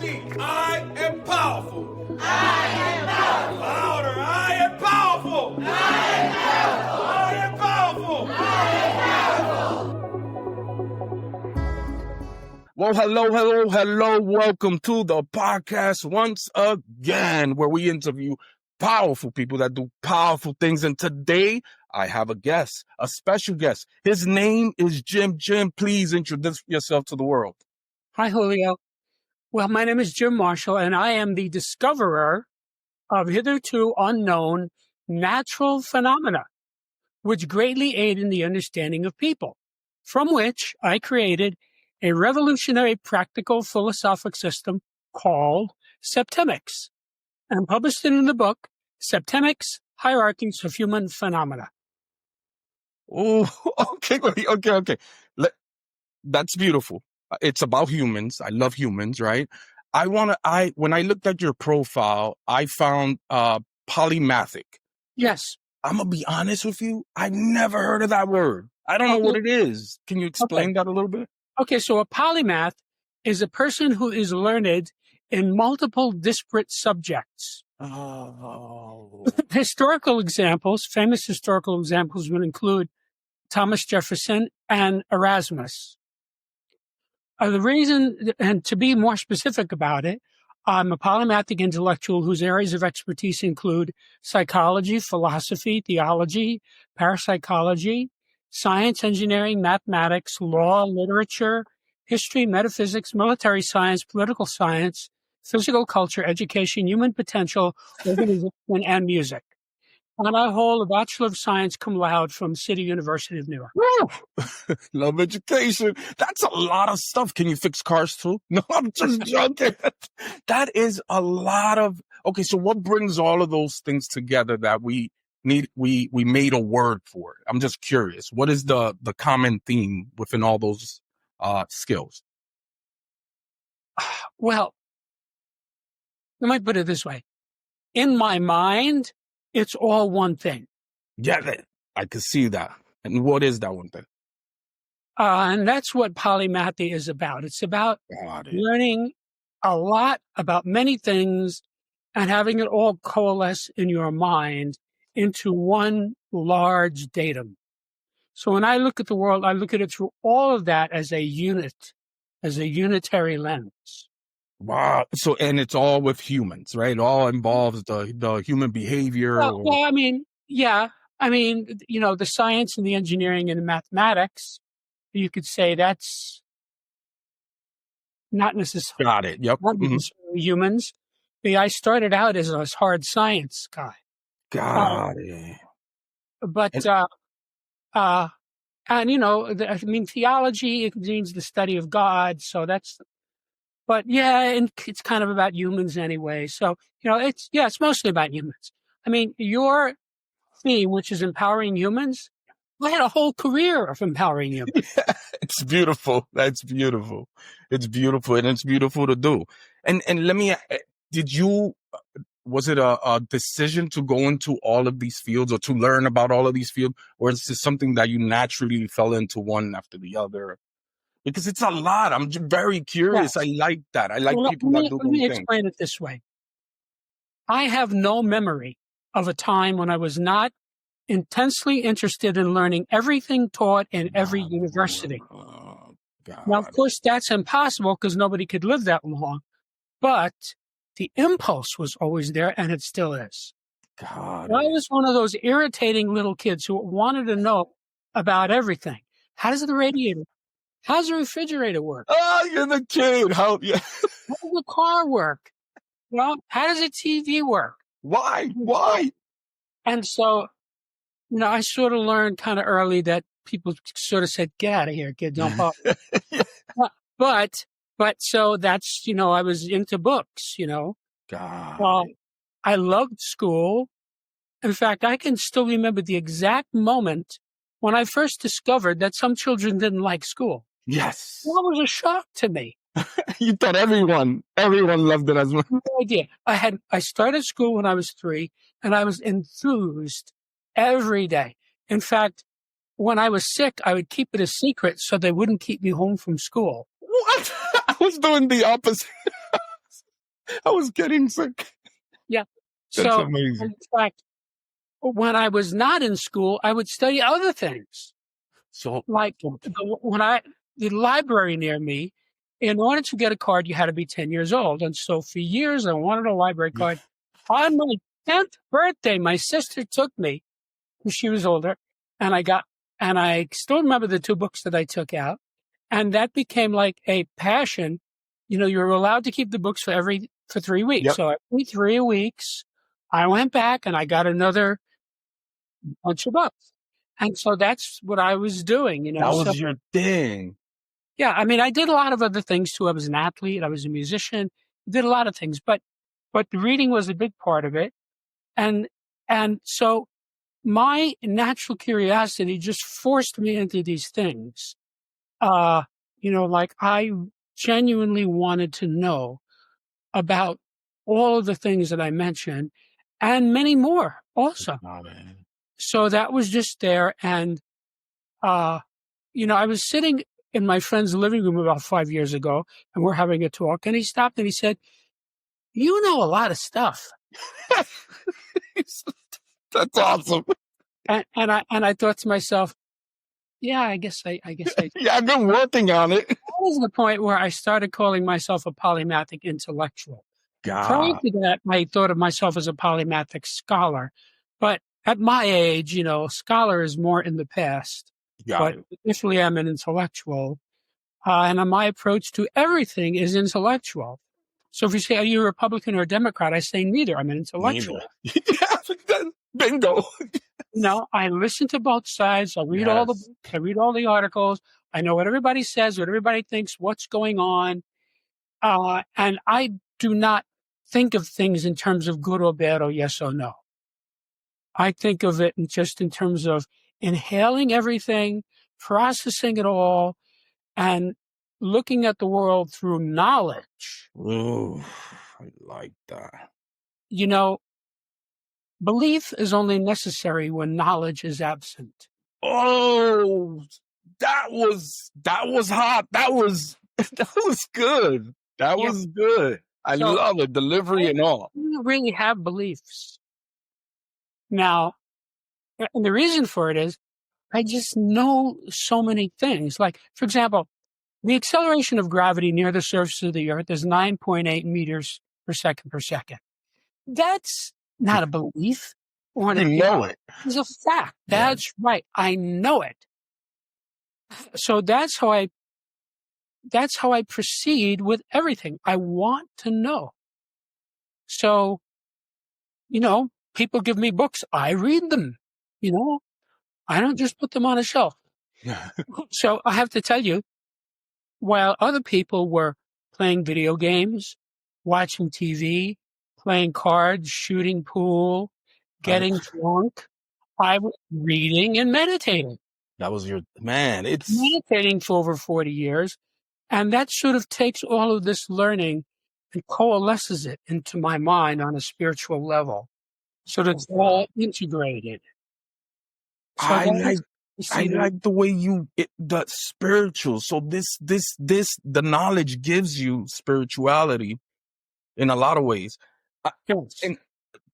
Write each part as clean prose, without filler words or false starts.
I am powerful. I am powerful. Louder. I am powerful. I am powerful. I am powerful. I am powerful. Well, hello. Welcome to the podcast once again, where we interview powerful people that do powerful things. And today I have a guest, a special guest. His name is Jim. Jim, please introduce yourself to the world. Hi, Julio. Well, my name is Jim Marshall, and I am the discoverer of hitherto unknown natural phenomena, which greatly aid in the understanding of people, from which I created a revolutionary practical philosophic system called Septimics, and published it in the book, Septimics, Hierarchies of Human Phenomena. Oh, okay. That's beautiful. It's about humans. I love humans, right? When I looked at your profile, I found polymathic. Yes. I'm going to be honest with you. I never heard of that word. I don't know what it is. Can you explain that a little bit? Okay, so a polymath is a person who is learned in multiple disparate subjects. Oh. Historical examples, famous historical examples would include Thomas Jefferson and Erasmus. The reason, and to be more specific about it, I'm a polymathic intellectual whose areas of expertise include psychology, philosophy, theology, parapsychology, science, engineering, mathematics, law, literature, history, metaphysics, military science, political science, physical culture, education, human potential, organization, and music. And I hold a Bachelor of Science cum laude from City University of New York. Woo! Love education. That's a lot of stuff. Can you fix cars too? No, I'm just joking. That is a lot of... Okay, so what brings all of those things together that we made a word for it? I'm just curious. What is the common theme within all those skills? Well, let me put it this way. In my mind, it's all one thing. Yeah, I can see that. And what is that one thing? And that's what polymathy is about. It's about learning a lot about many things and having it all coalesce in your mind into one large datum. So when I look at the world, I look at it through all of that as a unit, as a unitary lens. Wow. So, and it's all with humans, right? It all involves the human behavior. Well, I mean, yeah. I mean, you know, the science and the engineering and the mathematics, you could say that's not necessarily, Got it. Yep. not necessarily humans. I started out as a hard science guy. Got it. But, and you know, I mean, theology, it means the study of God. So that's, but yeah, and it's kind of about humans anyway. So, you know, it's mostly about humans. I mean, your theme, which is empowering humans, I had a whole career of empowering humans. Yeah, it's beautiful. That's beautiful. It's beautiful, and it's beautiful to do. And let me, was it a decision to go into all of these fields or to learn about all of these fields, or is this something that you naturally fell into one after the other? Because it's a lot. I'm just very curious. Yes. I like that. I like people that do Let me those things. explain it this way. I have no memory of a time when I was not intensely interested in learning everything taught in every university. Now, of course, that's impossible because nobody could live that long. But the impulse was always there, and it still is. I was one of those irritating little kids who wanted to know about everything. How does the refrigerator work? Oh, you're the kid. How does the car work? Well, how does a TV work? Why? And so, you know, I sort of learned kind of early that people sort of said, "Get out of here, kid, don't bother." But so that's, you know, I was into books, you know. I loved school. In fact, I can still remember the exact moment when I first discovered that some children didn't like school. Yes. That was a shock to me. You thought everyone loved it as much. No idea. I started school when I was 3, and I was enthused every day. In fact, when I was sick, I would keep it a secret so they wouldn't keep me home from school. What? I was doing the opposite. I was getting sick. Yeah. That's So, amazing. in fact, when I was not in school, I would study other things. So, Like the library near me, in order to get a card, you had to be 10 years old. And so for years, I wanted a library card. On my 10th birthday, my sister took me, she was older, and I still remember the 2 books that I took out. And that became like a passion. You know, you were allowed to keep the books for 3 weeks. yep, So every 3 weeks, I went back and I got another bunch of books. And so that's what I was doing, you know. that So was your thing. yeah, I mean, I did a lot of other things too. I was an athlete. I was a musician. Did a lot of things, but the reading was a big part of it. And so my natural curiosity just forced me into these things. You know, like I genuinely wanted to know about all of the things that I mentioned and many more also. Oh, man. So that was just there. And, you know, I was sitting in my friend's living room about 5 years ago, and we're having a talk, and he stopped and he said, "You know a lot of stuff." That's awesome. And I thought to myself, yeah, I guess I Yeah, I've been working on it. that was the point where I started calling myself a polymathic intellectual. Prior God, to that, I thought of myself as a polymathic scholar. But at my age, you know, scholar is more in the past. got But it. initially, I'm an intellectual. And my approach to everything is intellectual. So if you say, are you a Republican or a Democrat? I say neither. I'm an intellectual. Neither. Yeah, bingo. You know, I listen to both sides. I read all the Yes. books. I read all the articles. I know what everybody says, what everybody thinks, what's going on. And I do not think of things in terms of good or bad or yes or no. I think of it just in terms of inhaling everything, processing it all, and looking at the world through knowledge. Ooh, I like that. You know, belief is only necessary when knowledge is absent. Oh, that was hot. That was that was good. That Yeah. was good. I So love it, delivery I and all. don't really have beliefs. Now, and the reason for it is I just know so many things. Like, for example, the acceleration of gravity near the surface of the Earth is 9.8 meters per second per second. That's not a belief or You you know, know it. it's a fact. Yeah. That's right. I know it. So that's how I proceed with everything. I want to know. So, you know, people give me books. I read them. You know, I don't just put them on a shelf. So I have to tell you, while other people were playing video games, watching TV, playing cards, shooting pool, getting drunk, I was reading and meditating. That was your man. It's Meditating for over 40 years. And that sort of takes all of this learning and coalesces it into my mind on a spiritual level. So that it's all integrated. So I that like is, you I see, like the way the spiritual. So the knowledge gives you spirituality in a lot of ways. yes. And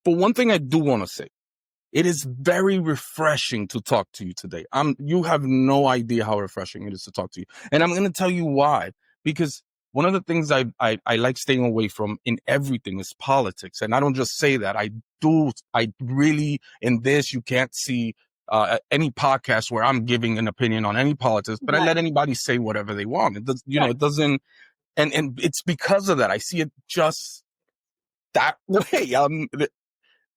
but one thing I do want to say, it is very refreshing to talk to you today. You have no idea how refreshing it is to talk to you. And I'm going to tell you why. Because one of the things I like staying away from in everything is politics. And I don't just say that. I really, in this, you can't see any podcast where I'm giving an opinion on any politics, but I Right. let anybody say whatever they want. It does, Right. it doesn't, and it's because of that. I see it just that way.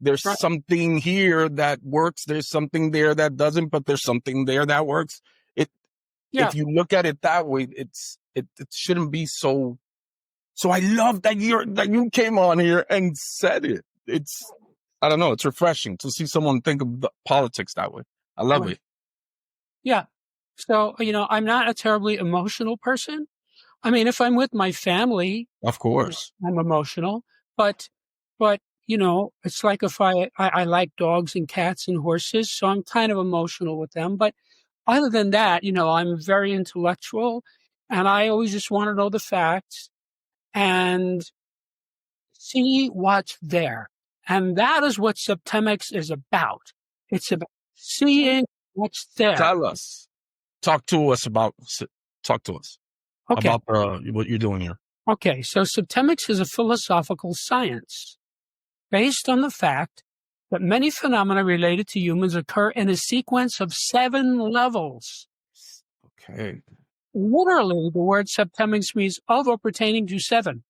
There's Right. something here that works. There's something there that doesn't, but there's something there that works. Yeah. If you look at it that way, it shouldn't be so. So I love that you came on here and said it. I don't know. It's refreshing to see someone think of the politics that way. I love Right. it. Yeah. So, you know, I'm not a terribly emotional person. I mean, if I'm with my family, Of course. I'm emotional, but, you know, it's like if I like dogs and cats and horses, so I'm kind of emotional with them. But other than that, you know, I'm very intellectual and I always just want to know the facts. And See what's there. And that is what Septimics is about. It's about seeing what's there. Tell us. Talk to us about Okay. what you're doing here. Okay. So Septimics is a philosophical science based on the fact that many phenomena related to humans occur in a sequence of 7 levels. Okay. Literally, the word Septimics means of or pertaining to 7.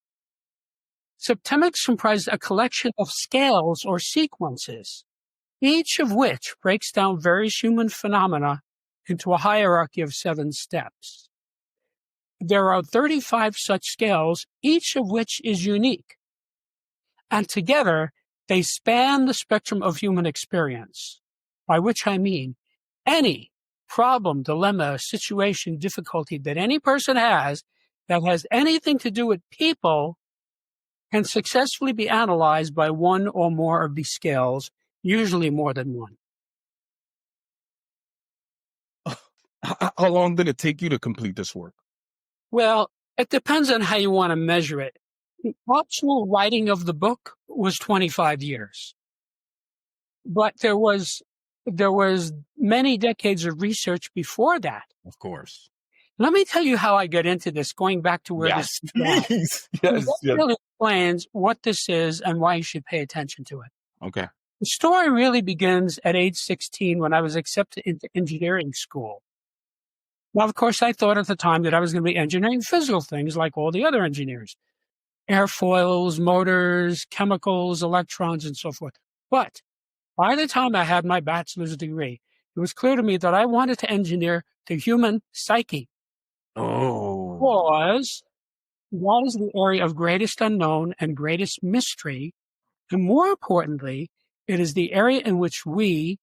Septimics comprises a collection of scales or sequences, each of which breaks down various human phenomena into a hierarchy of 7 steps. There are 35 such scales, each of which is unique. And together, they span the spectrum of human experience, by which I mean any problem, dilemma, situation, difficulty that any person has that has anything to do with people can successfully be analyzed by one or more of these scales, usually more than one. How long did it take you to complete this work? Well, it depends on how you want to measure it. The actual writing of the book was 25 years. But there was many decades of research before that. Of course. Let me tell you how I got into this, going back to where Yes, this began. please. Because Yes, that really explains what this is and why you should pay attention to it. Okay. The story really begins at age 16 when I was accepted into engineering school. Now, of course, I thought at the time that I was going to be engineering physical things like all the other engineers. Airfoils, motors, chemicals, electrons, and so forth. But by the time I had my bachelor's degree, it was clear to me that I wanted to engineer the human psyche. Oh. Because that is the area of greatest unknown and greatest mystery. And more importantly, it is the area in which we,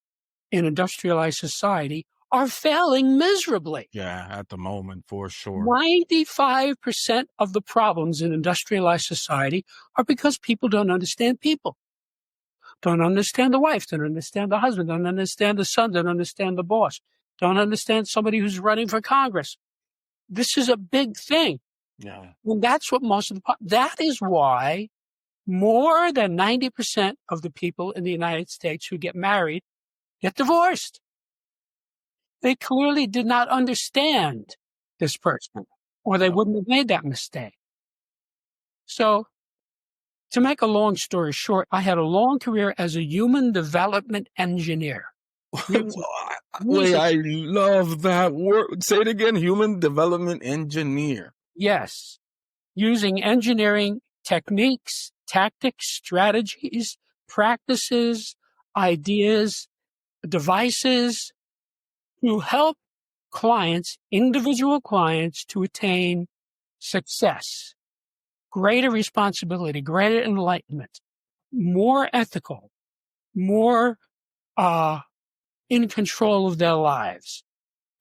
in industrialized society, are failing miserably. Yeah, at the moment, for sure. 95% of the problems in industrialized society are because people don't understand people. Don't understand the wife, don't understand the husband, don't understand the son, don't understand the boss, don't understand somebody who's running for Congress. This is a big thing. Yeah. And that's what that is why more than 90% of the people in the United States who get married get divorced. They clearly did not understand this person, or they wouldn't have made that mistake. So, to make a long story short, I had a long career as a human development engineer. Wait, I love that word. Say it again. Human development engineer. Yes. Using engineering techniques, tactics, strategies, practices, ideas, devices to help clients, individual clients, to attain success, greater responsibility, greater enlightenment, more ethical, more in control of their lives.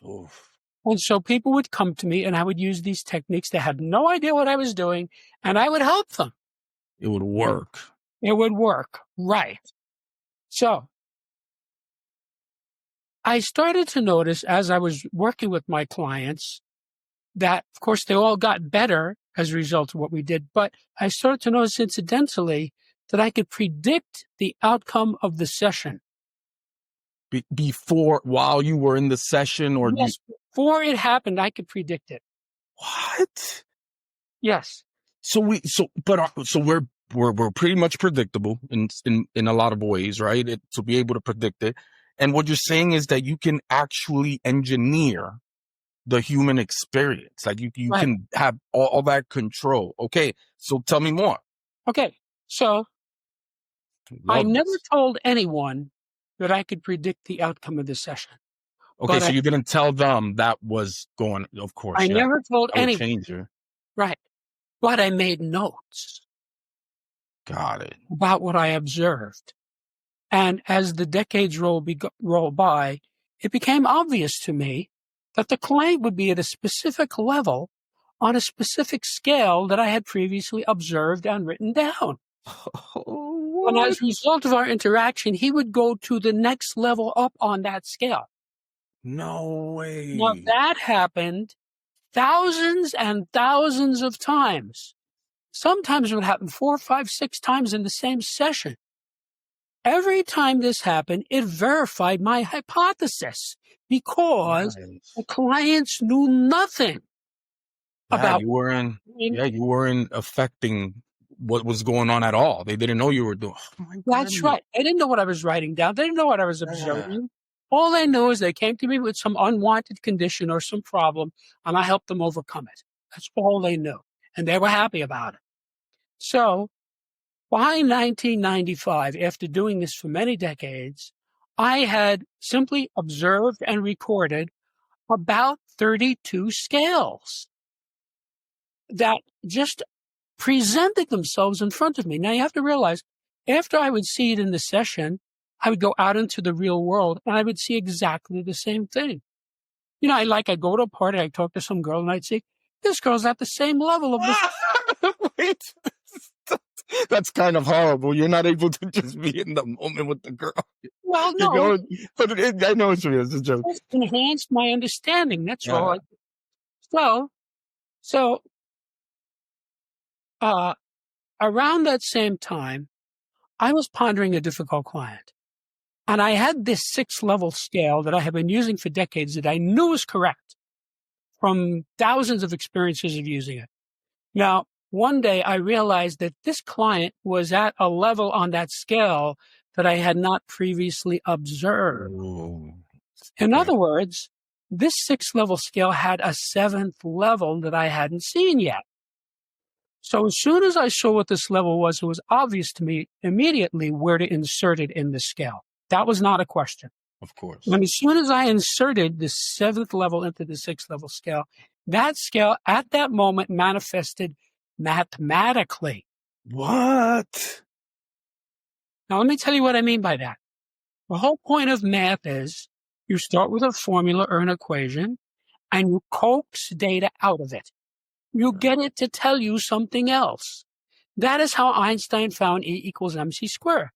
Oof. And so people would come to me and I would use these techniques. They had no idea what I was doing, and I would help them. It would work. It would work. Right. So I started to notice as I was working with my clients that, of course, they all got better as a result of what we did. But I started to notice incidentally that I could predict the outcome of the session. While you were in the session, or yes, before it happened, I could predict it. What? Yes. So we're pretty much predictable in a lot of ways, right? To be able to predict it. And what you're saying is that you can actually engineer the human experience. Like you Right. can have all that control. Okay. So tell me more. Okay. So I never told anyone that I could predict the outcome of the session. Okay. But So you didn't tell them that was going, of course. I yeah. never told That would anyone. change you. Right. But I made notes Got it. about what I observed. And as the decades roll by, it became obvious to me that the client would be at a specific level on a specific scale that I had previously observed and written down. And as a result of our interaction, he would go to the next level up on that scale. No way. Now, that happened thousands and thousands of times. Sometimes it would happen 4, 5, 6 times in the same session. Every time this happened, it verified my hypothesis because the clients knew nothing about. You weren't affecting what was going on at all. They didn't know you were doing. Oh my That's goodness. right. They didn't know what I was writing down. They didn't know what I was observing. All they knew is they came to me with some unwanted condition or some problem, and I helped them overcome it. That's all they knew. And they were happy about it. So by 1995, after doing this for many decades, I had simply observed and recorded about 32 scales that just presented themselves in front of me. Now, you have to realize, after I would see it in the session, I would go out into the real world and I would see exactly the same thing. You know, I'd go to a party, I'd talk to some girl and I'd say, this girl's at the same level of this. Wait. That's kind of horrible. You're not able to just be in the moment with the girl. Well, You're no, going, but I know it's real. It's a joke. it enhanced my understanding. That's Yeah. all. So, around that same time, I was pondering a difficult client. And I had this 6-level scale that I have been using for decades that I knew was correct from thousands of experiences of using it. Now, one day I realized that this client was at a level on that scale that I had not previously observed. Ooh. In other words, this 6-level scale had a 7th level that I hadn't seen yet. So as soon as I saw what this level was, it was obvious to me immediately where to insert it in the scale. That was not a question. Of course. And as soon as I inserted the 7th level into the 6th level scale, that scale at that moment manifested mathematically. What? Now, let me tell you what I mean by that. The whole point of math is you start with a formula or an equation and you coax data out of it. You get it to tell you something else. That is how Einstein found E equals mc squared.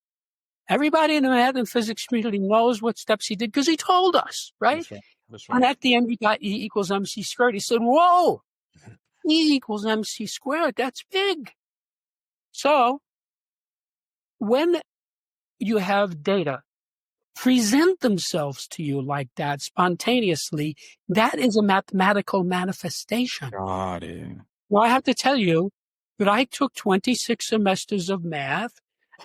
Everybody in the math and physics community knows what steps he did because he told us, right? That's right. And at the end, we got E equals mc squared. He said, whoa, E equals mc squared. That's big. So when you have data present themselves to you like that spontaneously, that is a mathematical manifestation. Got it. Well, I have to tell you that I took 26 semesters of math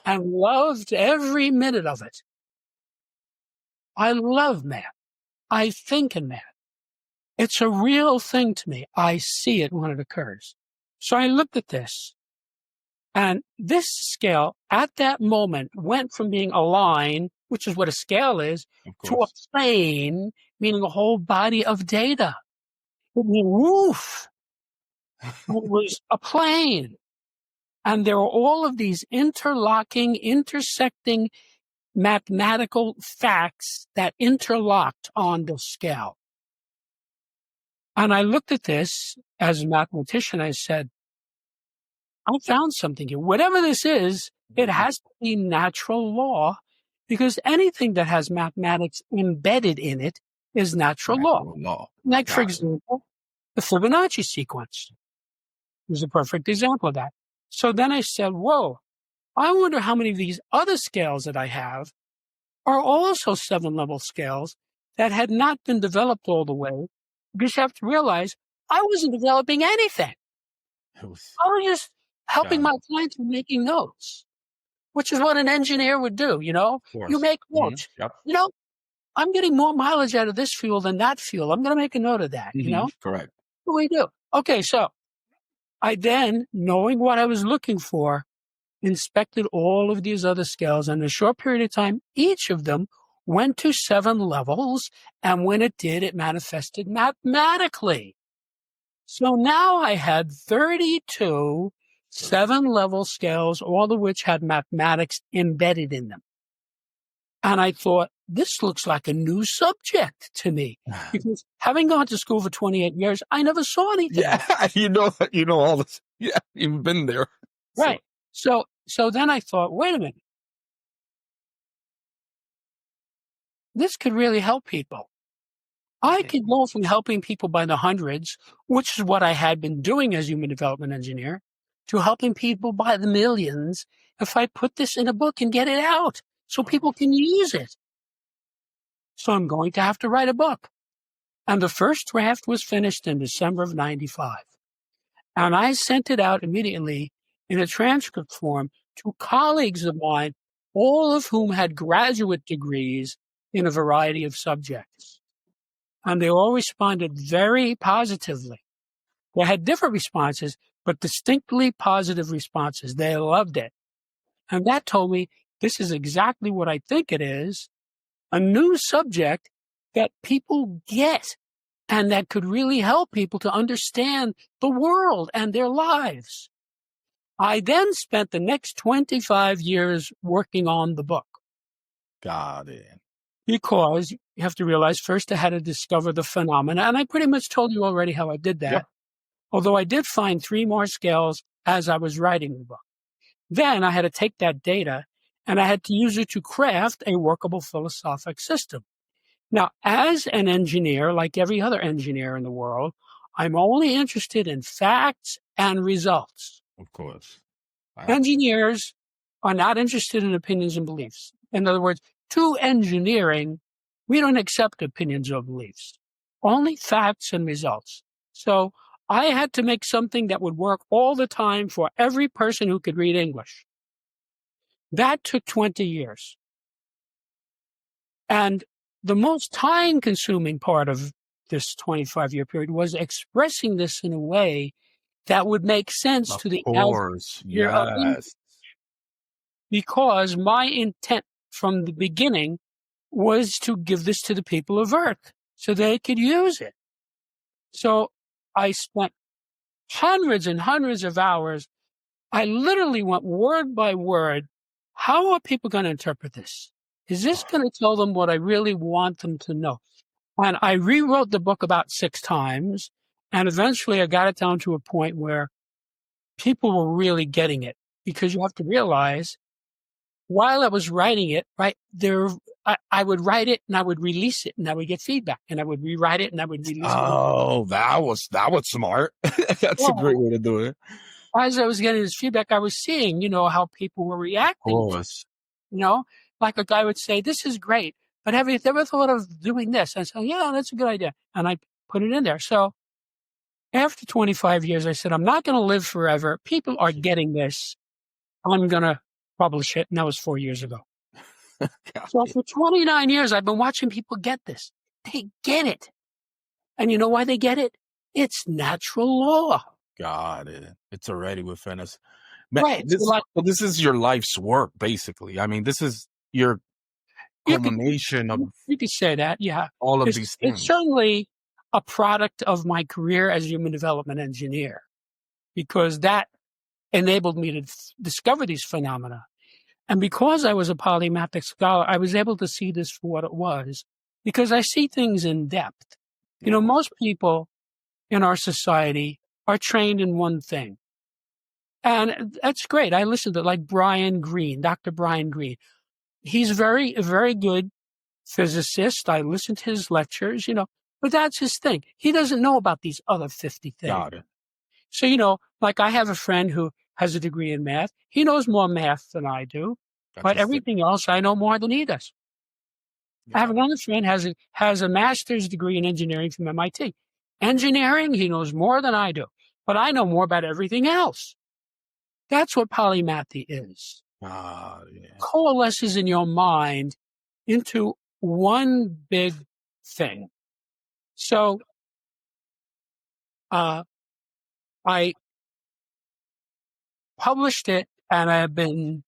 and loved every minute of it. I love math. I think in math. It's a real thing to me. I see it when it occurs. So I looked at this, and this scale at that moment went from being a line, which is what a scale is, to a plane, meaning a whole body of data. It means woof. It was a plane. And there were all of these interlocking, intersecting mathematical facts that interlocked on the scale. And I looked at this as a mathematician. I said, I found something here. Whatever this is, it has to be natural law because anything that has mathematics embedded in it is natural law. Like, for example, the Fibonacci sequence is a perfect example of that. So then I said, whoa, I wonder how many of these other scales that I have are also 7-level scales that had not been developed all the way. Because you have to realize I wasn't developing anything. I was just helping my clients with making notes, which is what an engineer would do, you know? You make notes. Mm-hmm. Yep. You know, I'm getting more mileage out of this fuel than that fuel. I'm going to make a note of that, you know? Correct. What do we do? Okay, so I then, knowing what I was looking for, inspected all of these other scales. And in a short period of time, each of them went to 7 levels. And when it did, it manifested mathematically. So now I had 32 7-level scales, all of which had mathematics embedded in them. And I thought, this looks like a new subject to me. Because having gone to school for 28 years, I never saw anything. Yeah, you know all this. Yeah, you've been there. Right. So then I thought, wait a minute. This could really help people. I could go from helping people by the hundreds, which is what I had been doing as human development engineer, to helping people by the millions if I put this in a book and get it out so people can use it. So I'm going to have to write a book. And the first draft was finished in December of 95. And I sent it out immediately in a transcript form to colleagues of mine, all of whom had graduate degrees in a variety of subjects. And they all responded very positively. They had different responses, but distinctly positive responses. They loved it. And that told me this is exactly what I think it is, a new subject that people get and that could really help people to understand the world and their lives. I then spent the next 25 years working on the book. Got it. Because you have to realize first I had to discover the phenomena, and I pretty much told you already how I did that. Yep. Although I did find 3 more scales as I was writing the book. Then I had to take that data and I had to use it to craft a workable philosophic system. Now, as an engineer, like every other engineer in the world, I'm only interested in facts and results. Of course. Engineers are not interested in opinions and beliefs. In other words, to engineering, we don't accept opinions or beliefs, only facts and results. So I had to make something that would work all the time for every person who could read English. That took 20 years. And the most time-consuming part of this 25-year period was expressing this in a way that would make sense to the course, yes. Because my intent from the beginning was to give this to the people of Earth so they could use it. So I spent hundreds and hundreds of hours. I literally went word by word. How are people going to interpret this? Is this going to tell them what I really want them to know? And I rewrote the book about 6 times, and eventually I got it down to a point where people were really getting it. Because you have to realize, while I was writing it, right, I would write it and I would release it and I would get feedback, and I would rewrite it and I would release it. Oh, that was smart. That's a great way to do it. As I was getting this feedback, I was seeing, how people were reacting. Of course. Like a guy would say, "This is great, but have you ever thought of doing this?" I said, "Yeah, that's a good idea." And I put it in there. So after 25 years, I said, I'm not going to live forever. People are getting this. I'm going to publish it. And that was 4 years ago. So for 29 years, I've been watching people get this. They get it. And you know why they get it? It's natural law. Got it. It's already within us. Right. This is your life's work, basically. I mean, this is your culmination of... You could say that, yeah. All of these things. It's certainly a product of my career as a human development engineer, because that enabled me to discover these phenomena. And because I was a polymathic scholar, I was able to see this for what it was, because I see things in depth. Most people in our society are trained in one thing. And that's great. I listened to like Brian Greene, Dr. Brian Greene. He's a very good physicist. I listened to his lectures, but that's his thing. He doesn't know about these other 50 things. Got it. So, like I have a friend who has a degree in math. He knows more math than I do, but everything else I know more than he does. I have another friend has a master's degree in engineering from MIT. Engineering, he knows more than I do, but I know more about everything else. That's what polymathy is. Coalesces in your mind into one big thing. So I published it, and I've been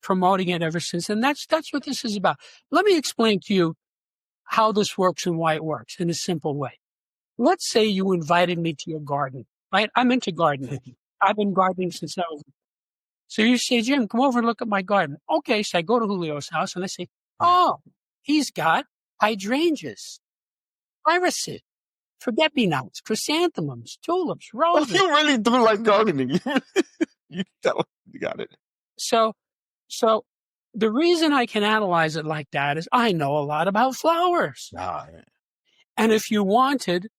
promoting it ever since. And that's what this is about. Let me explain to you how this works and why it works in a simple way. Let's say you invited me to your garden, right? I'm into gardening. I've been gardening since I was... So you say, "Jim, come over and look at my garden." Okay, so I go to Julio's house and I say, "Oh, he's got hydrangeas, irises, forget-me-nots, chrysanthemums, tulips, roses." You really do like gardening. You got it. So the reason I can analyze it like that is I know a lot about flowers. Yeah. And if you wanted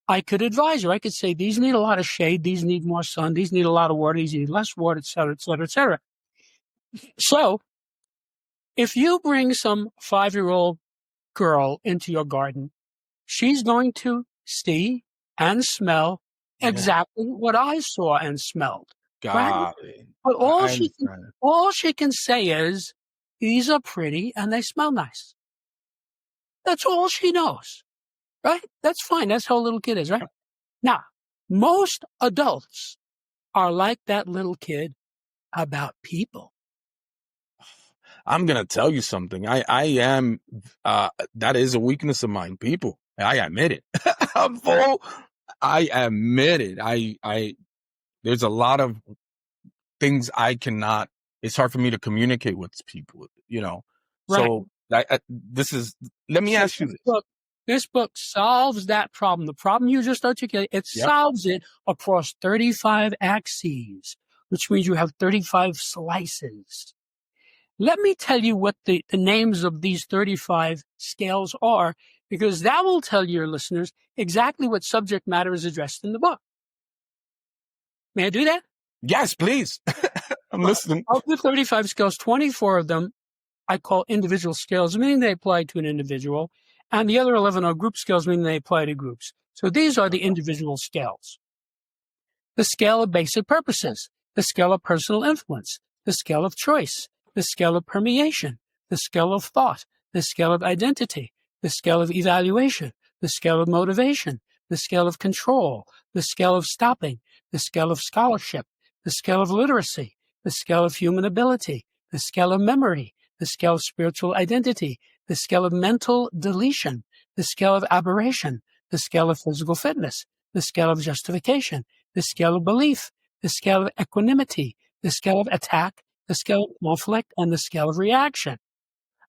I could advise you. I could say, these need a lot of shade. These need more sun. These need a lot of water. These need less water, et cetera, et cetera, et cetera. So if you bring some 5-year-old girl into your garden, she's going to see and smell exactly what I saw and smelled. Right? Got it. But I understand. all she can say is, these are pretty and they smell nice. That's all she knows. Right? That's fine. That's how a little kid is, right? Now, most adults are like that little kid about people. I'm gonna tell you something. I am that is a weakness of mine, people. I admit it. I admit it. I there's a lot of things I cannot, it's hard for me to communicate with people, you know. Right. So this is, let me ask you this. This book solves that problem. The problem you just articulated, it solves it across 35 axes, which means you have 35 slices. Let me tell you what the names of these 35 scales are, because that will tell your listeners exactly what subject matter is addressed in the book. May I do that? Yes, please. I'm listening. Of the 35 scales, 24 of them I call individual scales, meaning they apply to an individual, and the other 11 are group scales, meaning they apply to groups. So these are the individual scales. The scale of basic purposes, the scale of personal influence, the scale of choice, the scale of permeation, the scale of thought, the scale of identity, the scale of evaluation, the scale of motivation, the scale of control, the scale of stopping, the scale of scholarship, the scale of literacy, the scale of human ability, the scale of memory, the scale of spiritual identity, the scale of mental deletion, the scale of aberration, the scale of physical fitness, the scale of justification, the scale of belief, the scale of equanimity, the scale of attack, the scale of conflict, and the scale of reaction.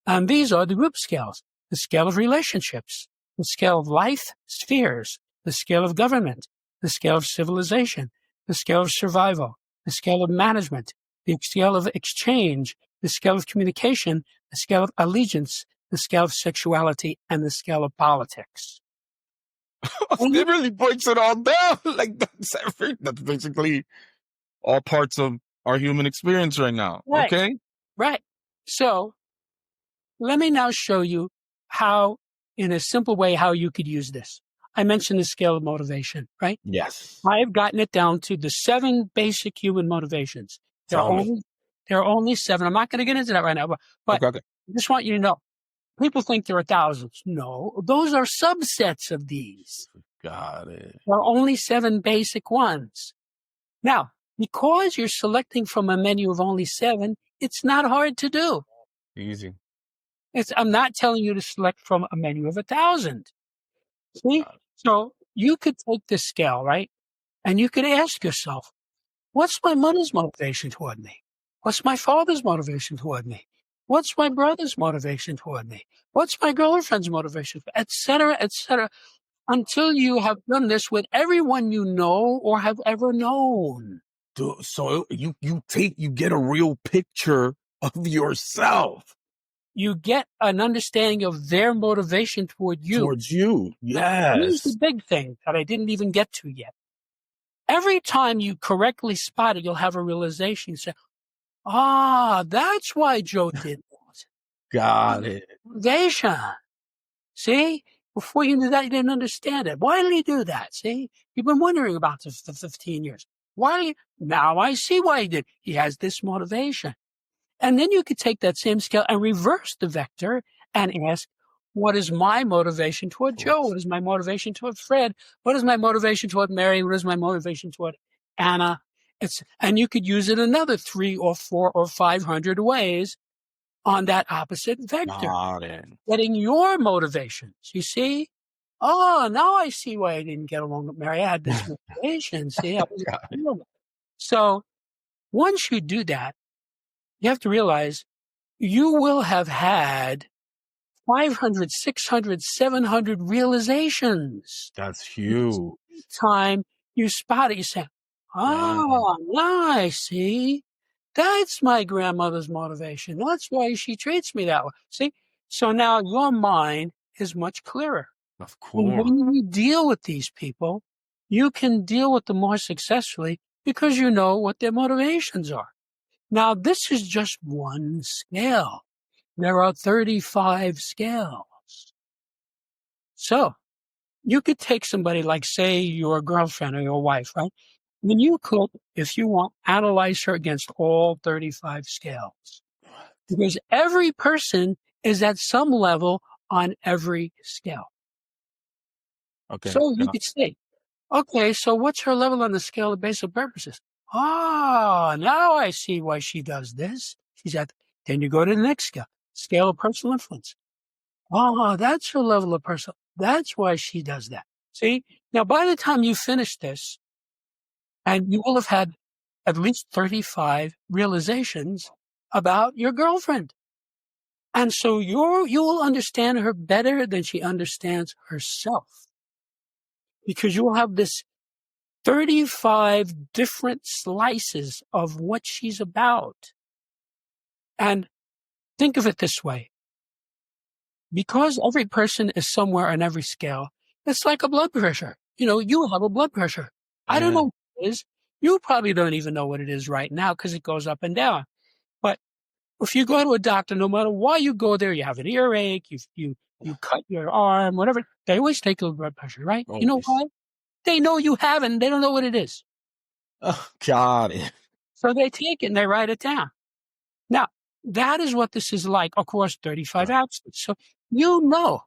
And these are the group scales: the scale of relationships, the scale of life spheres, the scale of government, the scale of civilization, the scale of survival, the scale of management, the scale of exchange, the scale of communication, the scale of allegiance, the scale of sexuality, and the scale of politics. It really breaks it all down. Like that's basically all parts of our human experience right now. Right. Okay? Right. So let me now show you how, in a simple way, how you could use this. I mentioned the scale of motivation, right? Yes. I've gotten it down to the 7 basic human motivations. There are only 7. I'm not going to get into that right now, but Okay. I just want you to know, people think there are thousands. No, those are subsets of these. Got it. There are only 7 basic ones. Now, because you're selecting from a menu of only 7, it's not hard to do. Easy. I'm not telling you to select from a menu of 1,000. See? So you could take this scale, right? And you could ask yourself, what's my mother's motivation toward me? What's my father's motivation toward me? What's my brother's motivation toward me? What's my girlfriend's motivation, et cetera, until you have done this with everyone you know or have ever known. So you get a real picture of yourself. You get an understanding of their motivation toward you. Towards you, yes. Here's the big thing that I didn't even get to yet. Every time you correctly spot it, you'll have a realization. You say, that's why Joe did that. Got it. Motivation. See? Before you knew that, you didn't understand it. Why did he do that? See? You've been wondering about this for 15 years. Now I see why he did. He has this motivation. And then you could take that same scale and reverse the vector and ask, what is my motivation toward Joe? What is my motivation toward Fred? What is my motivation toward Mary? What is my motivation toward Anna? And you could use it another 3 or 4 or 500 ways on that opposite vector. Got it. Getting your motivations. You see? Oh, now I see why I didn't get along with Mary. I had this motivation. See? So once you do that, you have to realize you will have had 500, 600, 700 realizations. That's huge. Time you spot it, you say, now I see. That's my grandmother's motivation. That's why she treats me that way. See? So now your mind is much clearer. Of And course. when you deal with these people, you can deal with them more successfully because you know what their motivations are. Now, this is just one scale. There are 35 scales. So you could take somebody like, say, your girlfriend or your wife, right? Then you could, if you want, analyze her against all 35 scales. Because every person is at some level on every scale. Okay. So you Yeah. could say, okay, so what's her level on the scale of basic purposes? Ah, now I see why she does this. She's at, then you go to the next scale, scale of personal influence. Oh, that's her level of personal. That's why she does that. See? Now, by the time you finish this, and you will have had at least 35 realizations about your girlfriend. And so you will understand her better than she understands herself. Because you will have this 35 different slices of what she's about. And think of it this way. Because every person is somewhere on every scale, it's like a blood pressure. You have a blood pressure. I don't Yeah. know what it is. You probably don't even know what it is right now because it goes up and down. But if you go to a doctor, no matter why you go there, you have an earache, you cut your arm, whatever, they always take your blood pressure, right? You know Always. why? They know you haven't. They don't know what it is. Oh, got it. So they take it and they write it down. Now, that is what this is like. Of course, 35 absence. So you know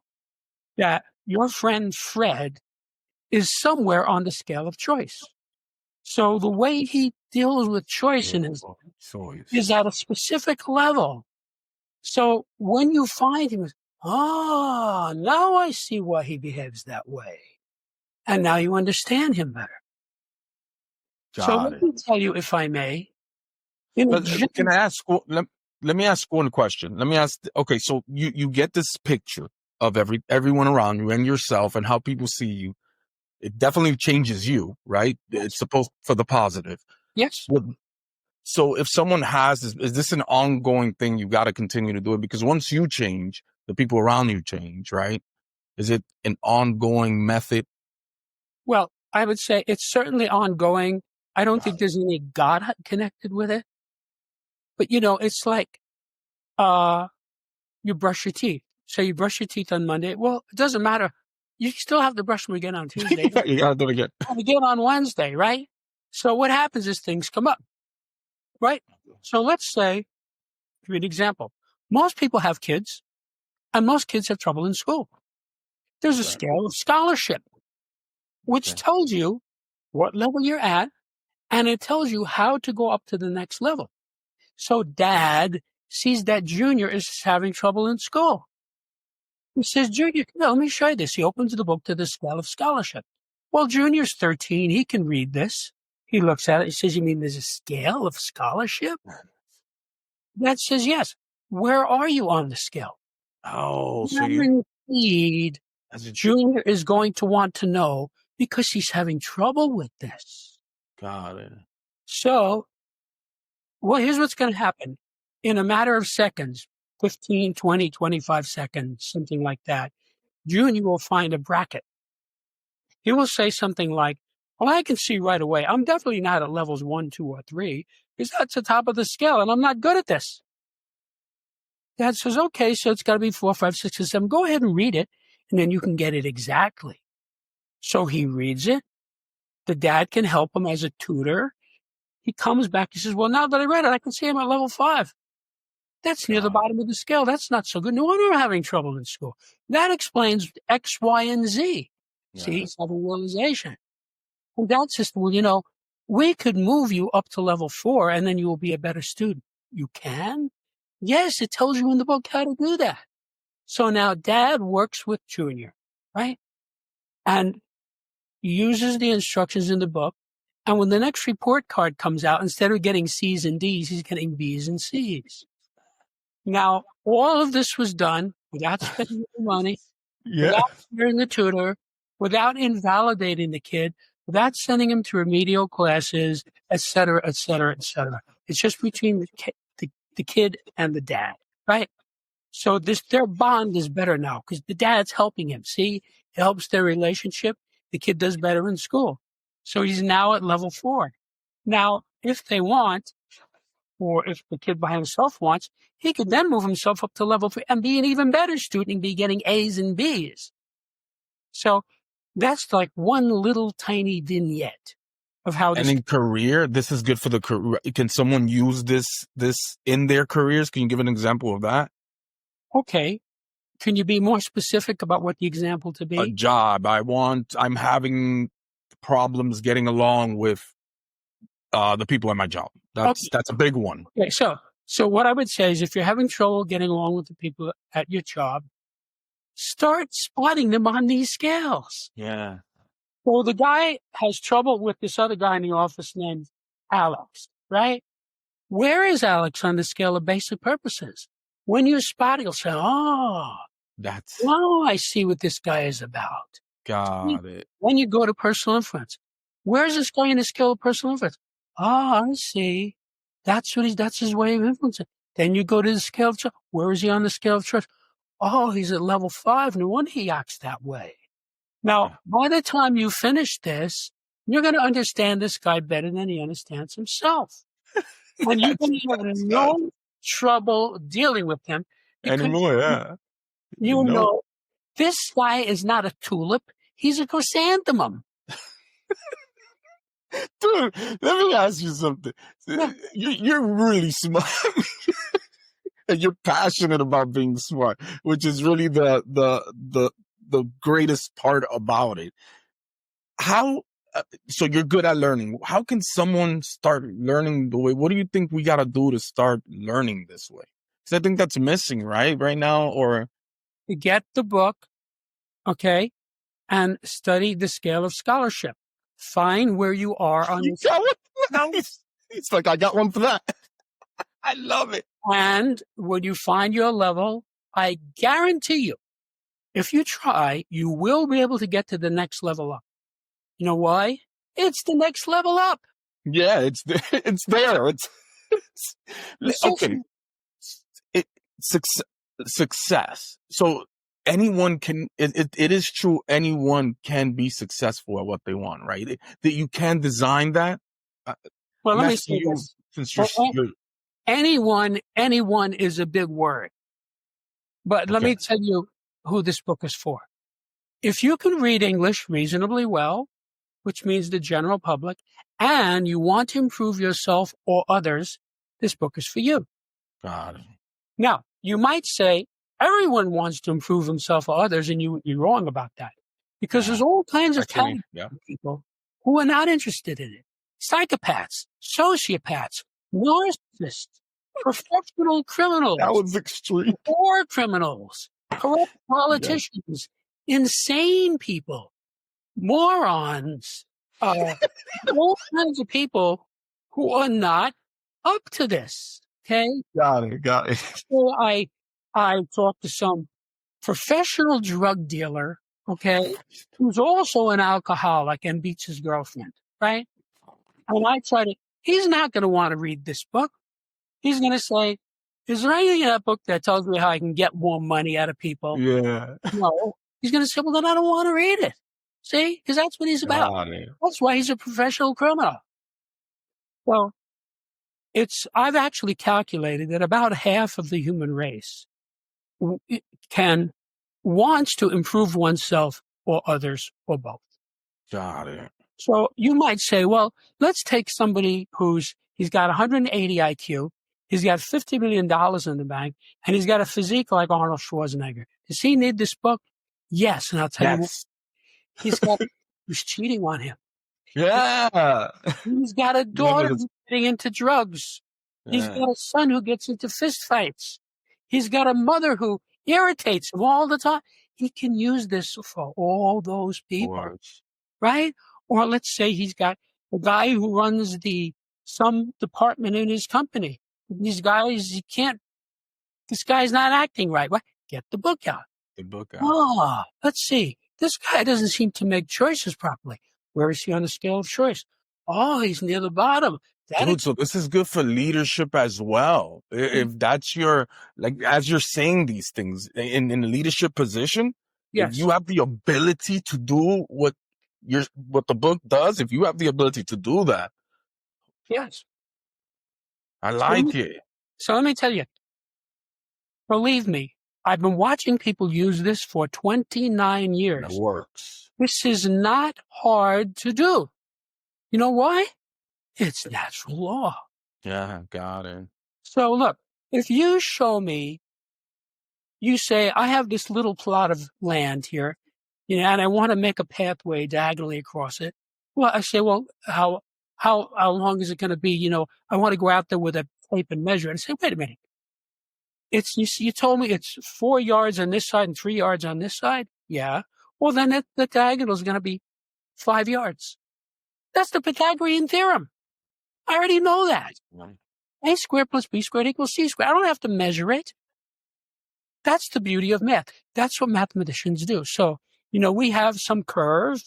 that your friend Fred is somewhere on the scale of choice. So the way he deals with choice in his is at a specific level. So when you find him, now I see why he behaves that way. And now you understand him better. So Got let it. me tell you, if I may, But can I ask? Let me ask one question. Let me ask. Okay, so you get this picture of everyone around you and yourself and how people see you. It definitely changes you, right? It's supposed for the positive. yes. So if someone has this, is this an ongoing thing? You got to continue to do it because once you change, the people around you change, right? Is it an ongoing method? Well, I would say it's certainly ongoing. I don't think there's any God connected with it. But, it's like you brush your teeth. So you brush your teeth on Monday. Well, it doesn't matter. You still have to brush them again on Tuesday. You got to do it again. And again on Wednesday, right? So what happens is things come up, right? So let's say, give you an example. Most people have kids, and most kids have trouble in school. There's a scale of scholarship, which tells you what level you're at, and it tells you how to go up to the next level. So dad sees that Junior is having trouble in school. He says, Junior, let me show you this. He opens the book to the scale of scholarship. Well, Junior's 13. He can read this. He looks at it. He says, you mean there's a scale of scholarship? Dad says, yes. Where are you on the scale? Oh, so Every need Junior is going to want to know because he's having trouble with this. got it. So, here's what's going to happen. In a matter of seconds, 15, 20, 25 seconds, something like that, Junior will find a bracket. He will say something like, well, I can see right away. I'm definitely not at levels 1, 2, or 3 because that's the top of the scale and I'm not good at this. Dad says, okay, so it's got to be 4, 5, 6, and 7. Go ahead and read it and then you can get it exactly. So he reads it. The dad can help him as a tutor. He comes back. He says, well, now that I read it, I can see I'm at level 5. That's near the bottom of the scale. That's not so good. No wonder I'm having trouble in school. That explains X, Y, and Z. See, he's having realization. And Dad says, well, we could move you up to level 4 and then you will be a better student. You can? Yes, it tells you in the book how to do that. So now Dad works with Junior, right? And uses the instructions in the book. And when the next report card comes out, instead of getting C's and D's, he's getting B's and C's. Now, all of this was done without spending the money, without hiring the tutor, without invalidating the kid, without sending him to remedial classes, et cetera, et cetera, et cetera. It's just between the kid and the dad, right? So their bond is better now because the dad's helping him. See, helps their relationship. The kid does better in school. So he's now at level 4. Now, if they want, or if the kid by himself wants, he could then move himself up to level 3 and be an even better student and be getting A's and B's. So that's like one little tiny vignette of how this. And in career, this is good for the career. Can someone use this in their careers? Can you give an example of that? Okay. Can you be more specific about what the example to be? A job. I'm having problems getting along with the people at my job. That's a big one. Okay, so what I would say is if you're having trouble getting along with the people at your job, start spotting them on these scales. Yeah. Well, the guy has trouble with this other guy in the office named Alex, right? Where is Alex on the scale of basic purposes? When you spot it, you'll say, oh, now I see what this guy is about. Got it. When you go to personal influence, where's this guy in the scale of personal influence? Oh, I see. That's his way of influencing. Then you go to the scale of trust. Where is he on the scale of trust? Oh, he's at level 5. No wonder he acts that way. Now, by the time you finish this, you're going to understand this guy better than he understands himself. And you're going to have no trouble dealing with him. Anymore, yeah. You know, this guy is not a tulip. He's a chrysanthemum. Dude, let me ask you something. Yeah. You're really smart. And you're passionate about being smart, which is really the greatest part about it. How, so you're good at learning. How can someone start learning the way? What do you think we got to do to start learning this way? Because I think that's missing, right now, or get the book, okay, and study the scale of scholarship. Find where you are on It's like, I got one for that. I love it. And when you find your level, I guarantee you, if you try, you will be able to get to the next level up. You know why? It's the next level up. Yeah, it's there. Okay. Success. So anyone can, it is true, anyone can be successful at what they want, right? That you can design that. Well, let me say this. Since anyone is a big word. But let me tell you who this book is for. If you can read English reasonably well, which means the general public, and you want to improve yourself or others, this book is for you. God. Now, you might say everyone wants to improve himself or others, and you're wrong about that. Because there's all kinds of talented people who are not interested in it. Psychopaths, sociopaths, narcissists, professional criminals. That was extreme. War criminals, corrupt politicians, insane people, morons, all kinds of people who are not up to this. Okay? Got it. So I talked to some professional drug dealer, okay, who's also an alcoholic and beats his girlfriend, right? And I try to, he's not going to want to read this book. He's going to say, is there anything in that book that tells me how I can get more money out of people? Yeah. No. He's going to say, well, then I don't want to read it. See? Because that's what he's about. That's why he's a professional criminal. Well, I've actually calculated that about half of the human race wants to improve oneself or others or both. Got it. So you might say, well, let's take somebody he's got 180 IQ, he's got $50 million in the bank, and he's got a physique like Arnold Schwarzenegger. Does he need this book? Yes. And I'll tell you what, who's cheating on him. Yeah. He's got a daughter who's getting into drugs. He's got a son who gets into fist fights. He's got a mother who irritates him all the time. He can use this for all those people, right? Or let's say he's got a guy who runs some department in his company. These guys, this guy's not acting right. What? Get the book out. Let's see. This guy doesn't seem to make choices properly. Where is he on the scale of choice? Oh, he's near the bottom. Dude, so this is good for leadership as well. If that's as you're saying these things in a leadership position, If Yes. you have the ability to do what the book does, if you have the ability to do that, Yes. I So let me, like it. so let me tell you, believe me, I've been watching people use this for 29 That years. works. This is not hard to do. You know why? It's natural law. Yeah, got it. So look, if you show me, you say, I have this little plot of land here, and I want to make a pathway diagonally across it. Well, I say, well, how long is it going to be? I want to go out there with a tape and measure it. And say, wait a minute. You told me it's 4 yards on this side and 3 yards on this side. Yeah. Well, then the diagonal is going to be 5 yards. That's the Pythagorean theorem. I already know that. Right. A squared plus B squared equals C squared. I don't have to measure it. That's the beauty of math. That's what mathematicians do. So, we have some curve,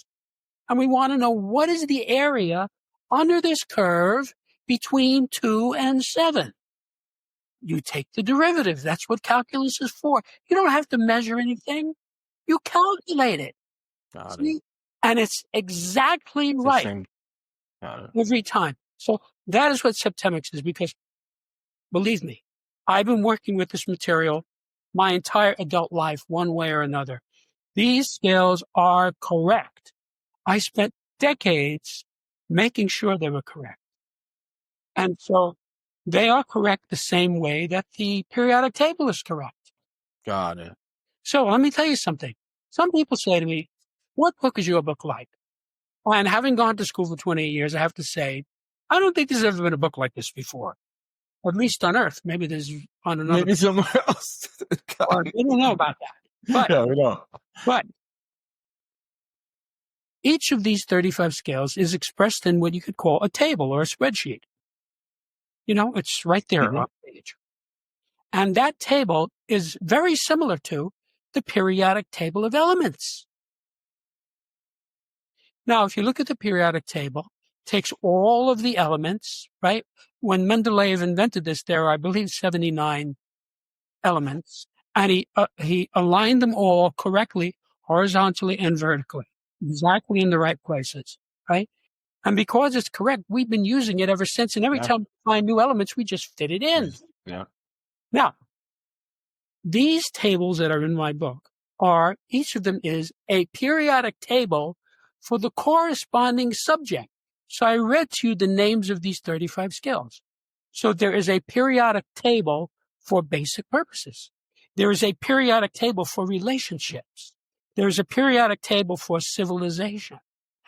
and we want to know what is the area under this curve between 2 and 7. You take the derivative. That's what calculus is for. You don't have to measure anything. You calculate it. Got it. See? And it's exactly It's the right same. Got it. every time. So that is what Septimics is, because believe me, I've been working with this material my entire adult life, one way or another. These scales are correct. I spent decades making sure they were correct. And so they are correct the same way that the periodic table is correct. Got it. So let me tell you something. Some people say to me, what book is your book like? And having gone to school for 28 years, I have to say, I don't think there's ever been a book like this before. Or at least on Earth. Maybe there's on another. Maybe somewhere else. Or we don't know about that. Yeah, we don't. But each of these 35 scales is expressed in what you could call a table or a spreadsheet. It's right there on the page. And that table is very similar to the periodic table of elements. Now, if you look at the periodic table, it takes all of the elements, right? When Mendeleev invented this, there are, I believe, 79 elements, and he aligned them all correctly, horizontally and vertically, exactly in the right places, right? And because it's correct, we've been using it ever since. And every time we find new elements, we just fit it in. Yeah. Now, these tables that are in my book each of them is a periodic table for the corresponding subject. So I read to you the names of these 35 scales. So there is a periodic table for basic purposes. There is a periodic table for relationships. There is a periodic table for civilization.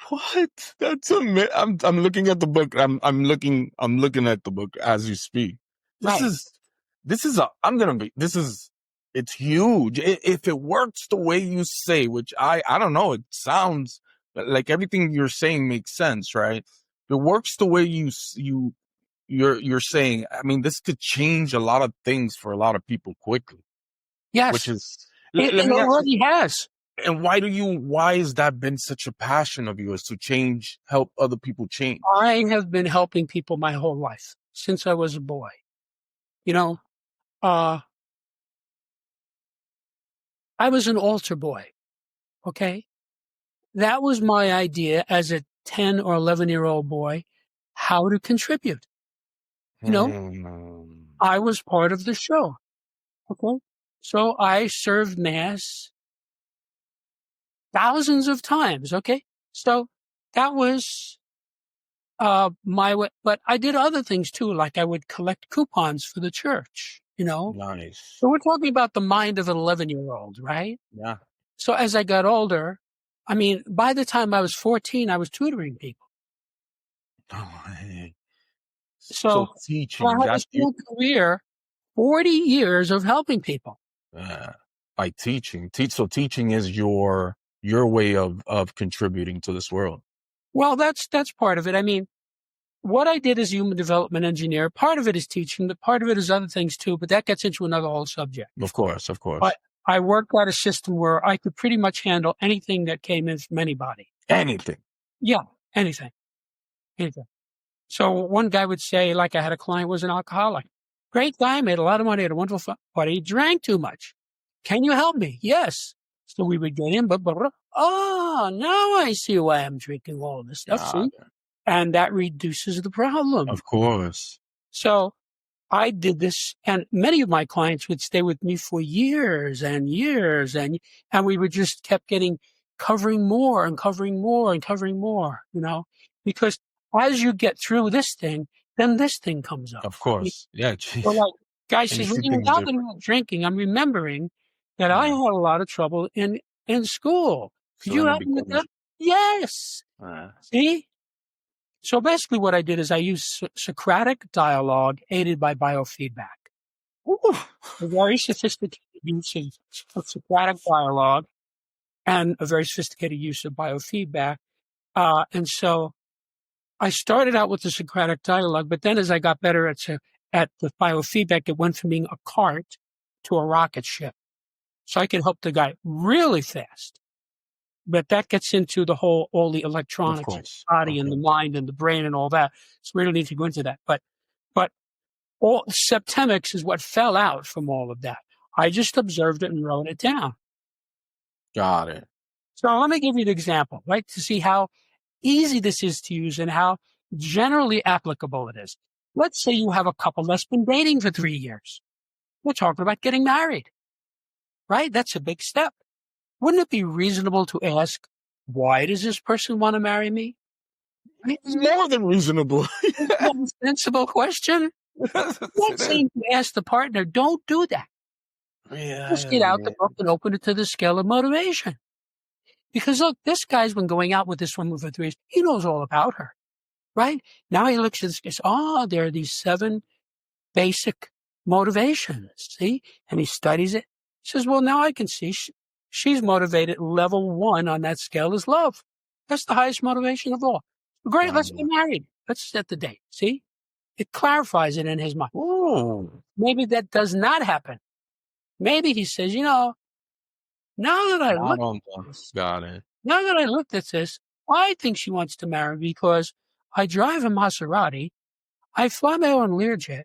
What? That's amazing. I'm looking at the book. I'm looking at the book as you speak. It's huge. If it works the way you say, which I don't know, it sounds like everything you're saying makes sense, right? If it works the way you're saying, I mean, this could change a lot of things for a lot of people quickly. Yes. Which is, it already has. And why has that been such a passion of yours to help other people change? I have been helping people my whole life since I was a boy. I was an altar boy. Okay. That was my idea as a 10 or 11-year-old boy, how to contribute. I was part of the show. Okay. So I served mass thousands of times. Okay. So that was my way. But I did other things too, like I would collect coupons for the church, Nice. So we're talking about the mind of an 11-year-old, right? Yeah. So as I got older, I mean, by the time I was 14, I was tutoring people. Oh, hey. So teaching, I had a full career, 40 years of helping people. By teaching. So teaching is your way of contributing to this world. Well, that's part of it. I mean, what I did as a human development engineer, part of it is teaching, but part of it is other things too, but that gets into another whole subject. Of course. But I worked out a system where I could pretty much handle anything that came in from anybody. Anything. Yeah, anything. So one guy would say, like I had a client who was an alcoholic. Great guy, made a lot of money, had a wonderful fun, but he drank too much. Can you help me? Yes. So we would get in, but now I see why I'm drinking all this stuff. Got See? it. And that reduces the problem. Of course. So I did this, and many of my clients would stay with me for years and years, and we would just kept covering more and covering more and covering more, because as you get through this thing, then this thing comes up. Of course. Yeah, So geez. like, guy And you says, see things now that different. I'm drinking, I'm remembering that I Yeah. had a lot of trouble in school. Could So you then it help me with becomes, that? Yes. See? So basically what I did is I used Socratic dialogue aided by biofeedback. Ooh. A very sophisticated use of Socratic dialogue and a very sophisticated use of biofeedback. And so I started out with the Socratic dialogue, but then as I got better at the biofeedback, it went from being a cart to a rocket ship. So I could help the guy really fast. But that gets into all the electronics, Of course. the body and the mind and the brain and all that. So we don't need to go into that. But all Septimics is what fell out from all of that. I just observed it and wrote it down. Got it. So let me give you an example, right, to see how easy this is to use and how generally applicable it is. Let's say you have a couple that's been dating for 3 years. We're talking about getting married, right? That's a big step. Wouldn't it be reasonable to ask, why does this person want to marry me? I mean, It's more than reasonable. it's a sensible question. Not saying to ask the partner, don't do that. Just get out the book and open it to the scale of motivation. Because look, this guy's been going out with this woman for 3 years. He knows all about her, right? Now he looks at this, goes, there are these 7 basic motivations, see? And he studies it. He says, well, now I can see she's motivated. Level 1 on that scale is love. That's the highest motivation of all. Great, let's get married. Let's set the date, see? It clarifies it in his mind. Ooh. Maybe that does not happen. Maybe he says, now that I looked at this, I think she wants to marry because I drive a Maserati, I fly my own Learjet,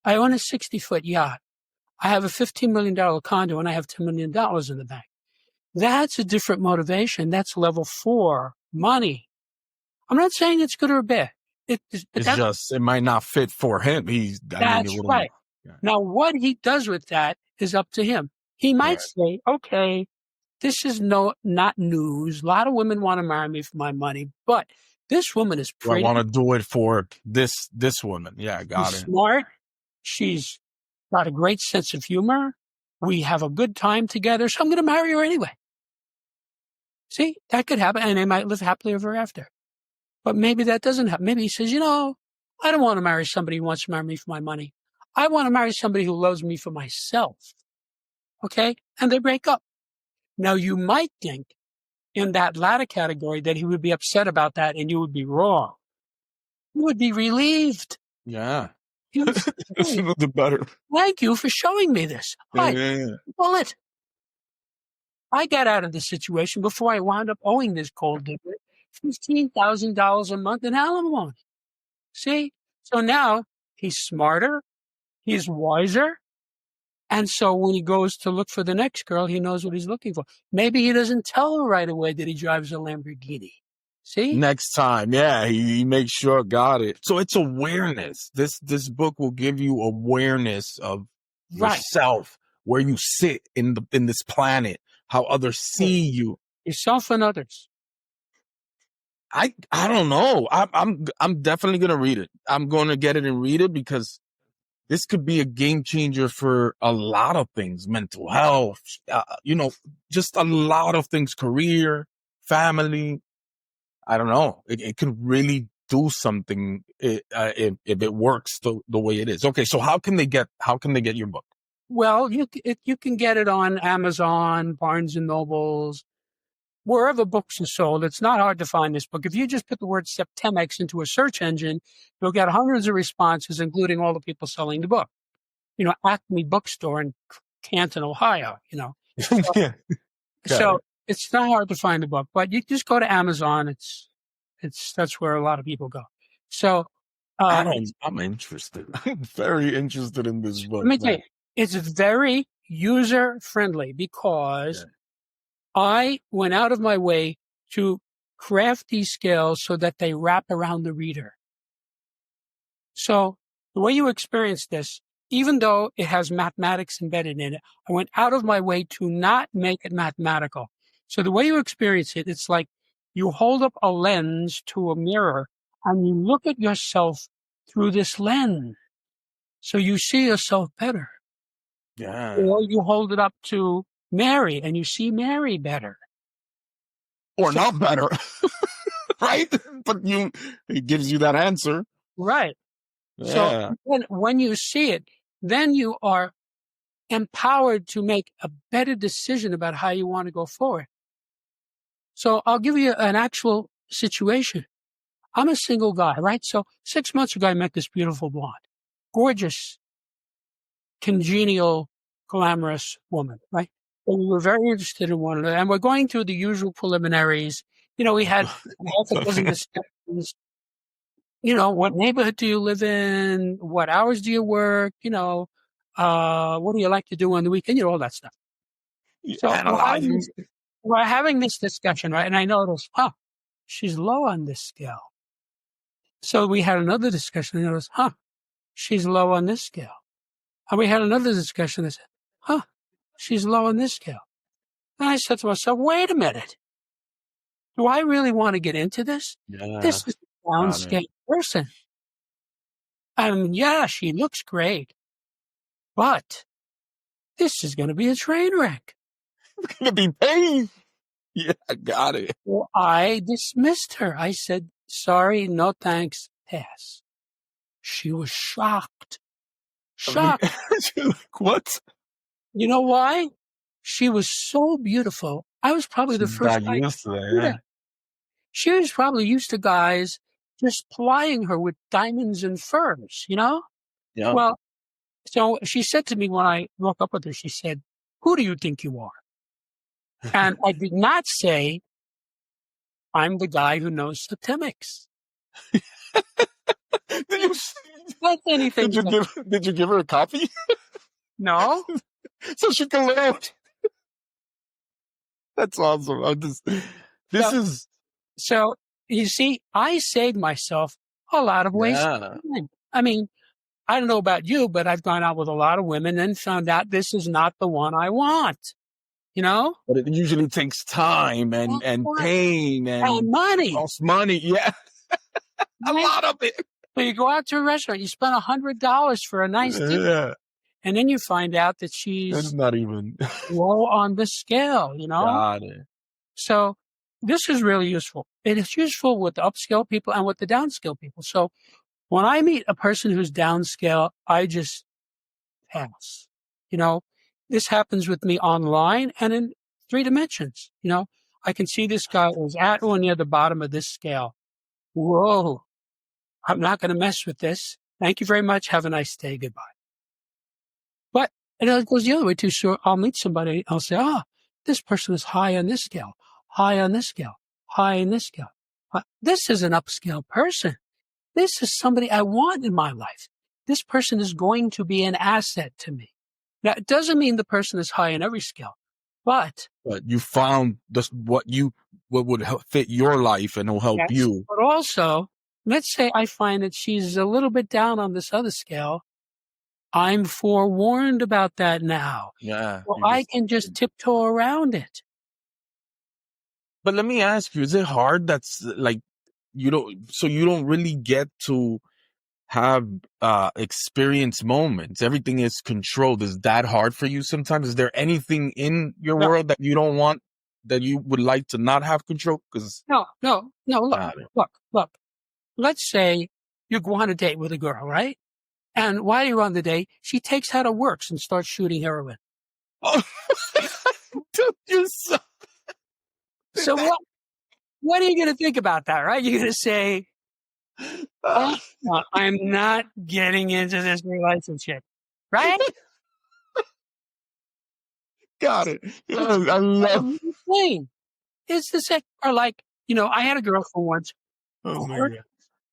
I own a 60-foot yacht, I have a $15 million condo, and I have $10 million in the bank. That's a different motivation. That's level 4, money. I'm not saying it's good or bad. It might not fit for him. That's right. Yeah. Now, what he does with that is up to him. He might say, okay, this is not news. A lot of women want to marry me for my money, but this woman is pretty. I want to do it for this woman. Yeah, got She's it. Smart. She's got a great sense of humor. We have a good time together, so I'm going to marry her anyway. See, that could happen, and they might live happily ever after. But maybe that doesn't happen. Maybe he says, I don't want to marry somebody who wants to marry me for my money. I want to marry somebody who loves me for myself. Okay? And they break up. Now, you might think in that latter category that he would be upset about that and you would be wrong. You would be relieved. Yeah. This is the better. Thank you for showing me this. Bullet. I got out of the situation before I wound up owing this cold digger $15,000 a month in alimony. See? So now he's smarter, he's wiser, and so when he goes to look for the next girl, he knows what he's looking for. Maybe he doesn't tell her right away that he drives a Lamborghini. See? Next time, yeah, he makes sure, got it. So it's awareness. This book will give you awareness of yourself, where you sit in this planet, how others see you. Yourself and others. I don't know. I'm definitely gonna read it. I'm gonna get it and read it because this could be a game changer for a lot of things, mental health, just a lot of things, career, family. I don't know. It could really do something if it works the way it is. Okay, so how can they get your book? Well, you can get it on Amazon, Barnes and Nobles, wherever books are sold. It's not hard to find this book. If you just put the word Septimics into a search engine, you'll get hundreds of responses, including all the people selling the book. Acme Bookstore in Canton, Ohio, So it's not hard to find the book, but you just go to Amazon. That's where a lot of people go. So I'm interested. I'm very interested in this book. Let me tell you, it's very user friendly because I went out of my way to craft these scales so that they wrap around the reader. So the way you experience this, even though it has mathematics embedded in it, I went out of my way to not make it mathematical. So the way you experience it, it's like you hold up a lens to a mirror and you look at yourself through this lens. So you see yourself better. Yeah. Or you hold it up to Mary and you see Mary better. Or not better. Right? But it gives you that answer. Right. Yeah. So when you see it, then you are empowered to make a better decision about how you want to go forward. So I'll give you an actual situation. I'm a single guy, right? So 6 months ago, I met this beautiful blonde, gorgeous, congenial, glamorous woman, right? And we were very interested in one another. And we're going through the usual preliminaries. We had half a dozen discussions. What neighborhood do you live in? What hours do you work? What do you like to do on the weekend? All that stuff. So we're having this discussion, right? And I noticed, she's low on this scale. So we had another discussion. And I noticed, she's low on this scale. And we had another discussion. I said, she's low on this scale. And I said to myself, wait a minute. Do I really want to get into this? Yeah. This is a downscale person. Yeah, she looks great. But this is going to be a train wreck. It's going to be pain. Yeah, I got it. Well, I dismissed her. I said, sorry, no thanks, pass. She was shocked. Shocked. What? You know why? She was so beautiful. I was probably the first guy. Yeah. She was probably used to guys just plying her with diamonds and furs, Yeah. Well, so she said to me when I broke up with her, she said, who do you think you are? And I did not say, I'm the guy who knows Septimics. That's anything. Did you give her a copy? No. So she can learn. That's awesome. So you see, I saved myself a lot of waste. I mean, I don't know about you, but I've gone out with a lot of women and found out this is not the one I want. But it usually takes time and pain and money. Costs money. Yeah. A lot of it. So you go out to a restaurant, you spend $100 for a nice dinner, and then you find out that she's not even low on the scale, Got it. So this is really useful. It is useful with the upscale people and with the downscale people. So when I meet a person who's downscale, I just pass. This happens with me online and in 3 dimensions. I can see this guy is at or near the bottom of this scale. Whoa, I'm not going to mess with this. Thank you very much. Have a nice day. Goodbye. But it goes the other way too. So I'll meet somebody. I'll say, this person is high on this scale, high on this scale, high on this scale. This is an upscale person. This is somebody I want in my life. This person is going to be an asset to me. Now, it doesn't mean the person is high in every scale, but you found what would fit your life and will help you. But also, let's say I find that she's a little bit down on this other scale. I'm forewarned about that now. Yeah. So I can just tiptoe around it. But let me ask you, is it hard? That's like, you don't really get to have experience moments. Everything is controlled. Is that hard for you sometimes? Is there anything in your world that you don't want, that you would like to not have control? No. Look. Let's say you go on a date with a girl, right? And while you're on the date, she takes out her works and starts shooting heroin. Oh, dude, you're so what are you going to think about that, right? You're going to say, I'm not getting into this relationship, right? Got it. I love it. It's the same. Or like, I had a girl for once.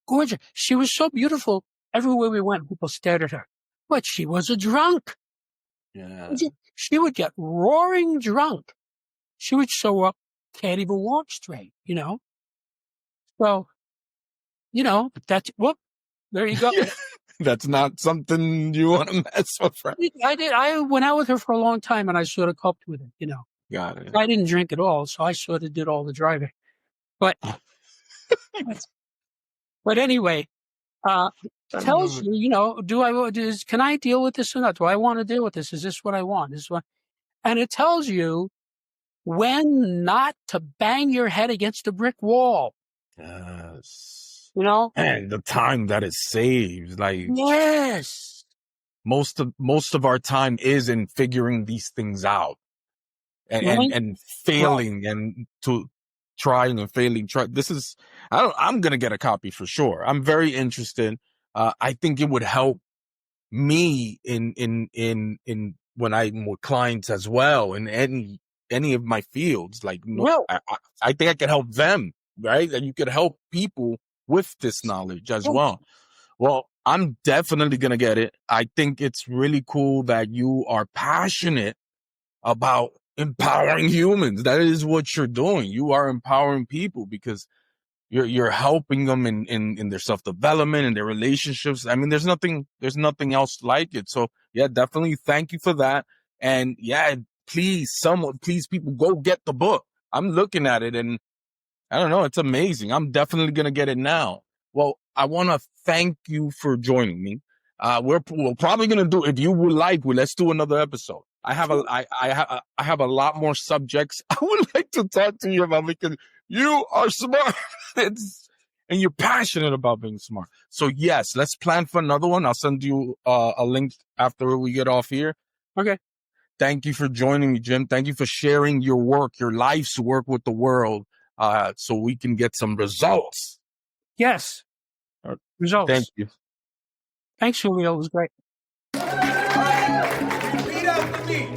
Gorgeous. She was so beautiful. Everywhere we went, people stared at her. But she was a drunk. Yeah. She would get roaring drunk. she would show up, can't even walk straight, you know? So, you know, that's, whoop, there you go. Yeah. That's not something you want to mess with, right? I went out with her for a long time and I sort of coped with it, you know? Got it. I didn't drink at all, so I sort of did all the driving. But, but anyway, tells you, you know, can I deal with this or not? Do I want to deal with this? Is this what I want? This is what, and it tells you when not to bang your head against a brick wall. Yes. You know? And the time that it saves, like Yes. most of our time is in figuring these things out and Right? and failing and to trying and failing. This is I'm gonna get a copy for sure. I'm very interested. I think it would help me in when I'm with clients as well in any of my fields. Like, Well, I think I could help them, right? And you could help people with this knowledge as well. Well, I'm definitely going to get it. I think it's really cool that you are passionate about empowering humans. That is what you're doing. You are empowering people because you're helping them in their self-development and their relationships. I mean, there's nothing else like it. So yeah, definitely thank you for that. And yeah, please people go get the book. I'm looking at it and I don't know. It's amazing. I'm definitely going to get it now. Well, I want to thank you for joining me. We're probably going to do, if you would like, let's do another episode. I have I have a lot more subjects I would like to talk to you about because you are smart and you're passionate about being smart. So yes, let's plan for another one. I'll send you a link after we get off here. okay. Thank you for joining me, Jim. Thank you for sharing your work, your life's work with the world. So we can get some results. Yes. Results. Thank you. Thanks, Julio. It was great. Read after me.